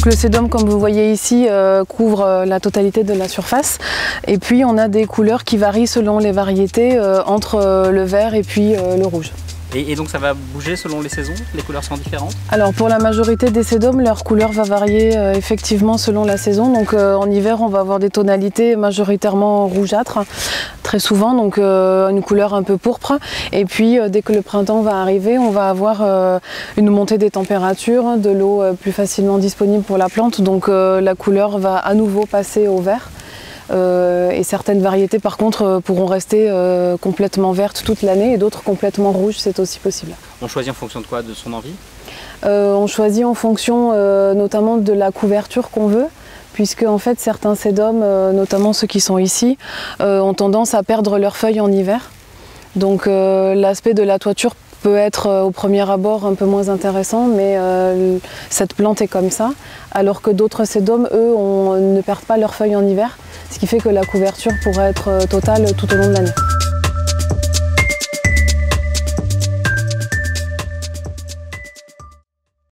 Donc le sédum, comme vous voyez ici, couvre la totalité de la surface. Et puis on a des couleurs qui varient selon les variétés entre le vert et puis le rouge. Et donc ça va bouger selon les saisons? Les couleurs sont différentes? Alors pour la majorité des sédums, leur couleur va varier effectivement selon la saison. Donc en hiver, on va avoir des tonalités majoritairement rougeâtres, très souvent, donc une couleur un peu pourpre. Et puis dès que le printemps va arriver, on va avoir une montée des températures, de l'eau plus facilement disponible pour la plante. Donc la couleur va à nouveau passer au vert. Et certaines variétés par contre pourront rester complètement vertes toute l'année et d'autres complètement rouges, c'est aussi possible. On choisit en fonction de quoi? De son envie? On choisit en fonction notamment de la couverture qu'on veut, puisque en fait certains sédums, notamment ceux qui sont ici, ont tendance à perdre leurs feuilles en hiver. Donc l'aspect de la toiture peut être au premier abord un peu moins intéressant, mais cette plante est comme ça, alors que d'autres sédums, eux, ne perdent pas leurs feuilles en hiver, ce qui fait que la couverture pourrait être totale tout au long de l'année.